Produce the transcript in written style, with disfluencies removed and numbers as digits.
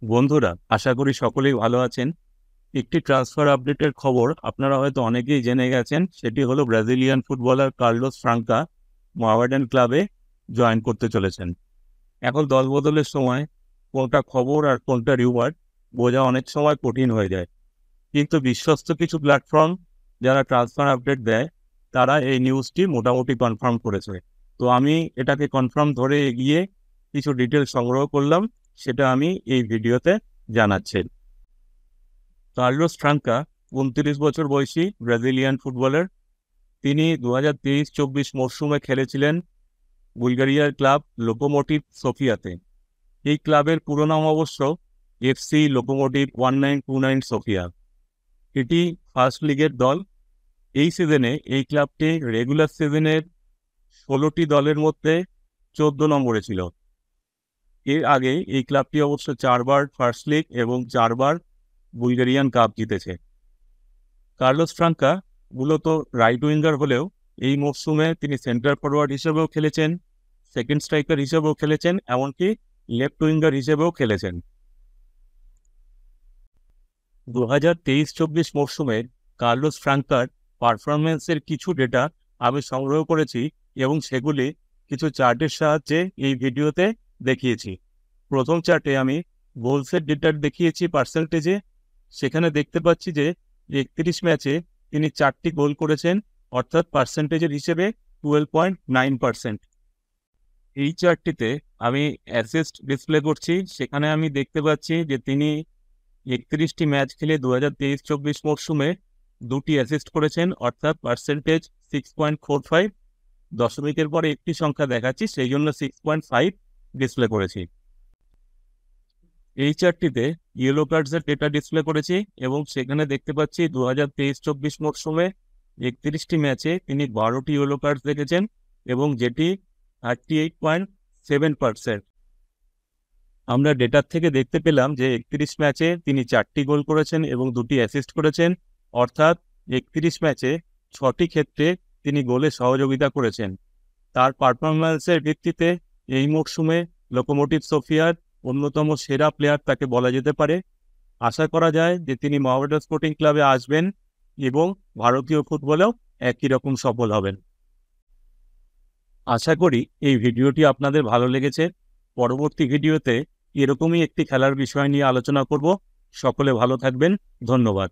বন্ধুরা, আশা করি সকলেই ভালো আছেন। একটি ট্রান্সফার আপডেটের খবর আপনারা হয়তো অনেকেই জেনে গেছেন। সেটি হলো Brazilian footballer Carlos Franka Mohammedan ক্লাবে জয়েন করতে চলেছেন। এখন দল বদলের সময় কোনটা খবর আর কোনটা রিউমার বোঝা অনেক সময় কঠিন হয়ে যায়, কিন্তু বিশ্বস্ত কিছু প্ল্যাটফর্ম যারা ট্রান্সফার আপডেট দেয় তারা এই নিউজটি মোটামুটি কনফার্ম করেছে। তো আমি এটাকে কনফার্ম ধরে এগিয়ে কিছু ডিটেল সংগ্রহ করলাম, সেটা আমি এই ভিডিওতে জানাচ্ছি। কার্লোস ফ্রাঙ্কা 29 বছর বয়সী ব্রাজিলিয়ান ফুটবলার। তিনি 2023-24 মরশুমে খেলেছিলেন বুলগেরিয়ার ক্লাব লোকোমোটিভ সোফিয়াতে। এই ক্লাবের পুরো নাম অবশ্য এফসি লোকোমোটিভ 1929 সোফিয়া। এটি ফার্স্ট লিগের দল। এই সিজনে এই ক্লাবটি রেগুলার সিজনের 16টি দলের মধ্যে 14 নম্বরে ছিল। এর আগে এই ক্লাবটি অবশ্য 4বার ফার্স্ট লিগ এবং 4বার বুলগেরিয়ান কাপ জিতেছে। কার্লোস ফ্রাঙ্কা মূলত রাইট উইঙ্গার হলেও এই মরশুমে তিনি সেন্টার ফরওয়ার্ড হিসেবেও খেলেছেন, সেকেন্ড স্ট্রাইকার হিসেবেও খেলেছেন, এমনকি লেফট উইঙ্গার হিসেবেও খেলেছেন। 2023-24 মরশুমের কার্লোস ফ্রাঙ্কার পারফরমেন্সের কিছু ডেটা আমি সংগ্রহ করেছি এবং সেগুলি কিছু চার্টের সাহায্যে এই ভিডিওতে দেখিয়েছি। প্রথম চার্টে আমি গোলসের ডেটা দেখিয়েছি পার্সেন্টেজে। সেখানে দেখতে পাচ্ছি যে 31 ম্যাচে তিনি 4টি গোল করেছেন, অর্থাৎ পার্সেন্টেজের হিসেবে 12.9%। এই চার্টটিতে আমি অ্যাসিস্ট ডিসপ্লে করছি। সেখানে আমি দেখতে পাচ্ছি যে তিনি 31টি ম্যাচ খেলে 2023-24 মরশুমে 2টি অ্যাসিস্ট করেছেন, অর্থাৎ পার্সেন্টেজ 6.45। দশমিকের পরে একটি সংখ্যা দেখাচ্ছি, সেই জন্য 6.5 ডিসপ্লে করেছি। এই চার্টটিতে ইয়েলো কার্ডসের ডেটা ডিসপ্লে করেছি এবং সেখানে দেখতে পাচ্ছি 2023-24 মরশুমে 31টি ম্যাচে তিনি 12টি ইয়েলো কার্ডস দেখেছেন এবং যেটি 38.7%। আমরা ডেটার থেকে দেখতে পেলাম যে 31 ম্যাচে তিনি 4টি গোল করেছেন এবং 2টি অ্যাসিস্ট করেছেন, অর্থাৎ 31 ম্যাচে 6টি ক্ষেত্রে তিনি গোলে সহযোগিতা করেছেন। তার পারফরম্যান্সের ভিত্তিতে এই মরশুমে লোকোমোটিভ সোফিয়ার অন্যতম সেরা প্লেয়ার তাকে বলা যেতে পারে। আশা করা যায় যে তিনি মোহামেডান স্পোর্টিং ক্লাবে আসবেন এবং ভারতীয় ফুটবলেও একই রকম সফল হবেন। আশা করি এই ভিডিওটি আপনাদের ভালো লেগেছে। পরবর্তী ভিডিওতে এরকমই একটি খেলার বিষয় নিয়ে আলোচনা করব। সকলে ভালো থাকবেন। ধন্যবাদ।